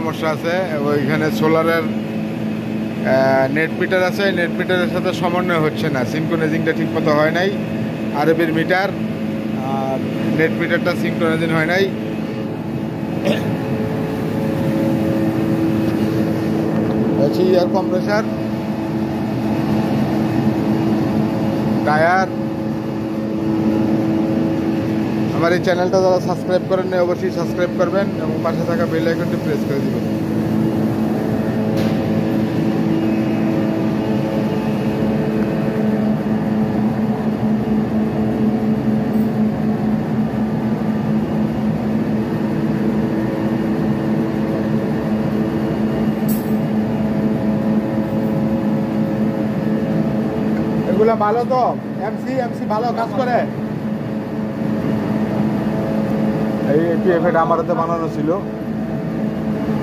সমস্যা আছে, ওইখানে সোলারের নেট মিটার আছে, নেট মিটারের সাথে সমন্বয় হচ্ছে না, সিনক্রোনাইজিংটা ঠিক মতো হয় নাই। আরবির মিটার আর নেট মিটারটা সিনক্রোনাইজিং হয় নাই। Air compressor, tyre. আমার এই চ্যানেলটা যারা সাবস্ক্রাইব করেন না অবশ্যই সাবস্ক্রাইব করবেন এবং পাশে থাকা বেল আইকনটি প্রেস করে দিবেন। এগুলো ভালো তো, এমসি ভালো কাজ করে। এই পিএফ এটা আমার হাতে বানানো ছিল।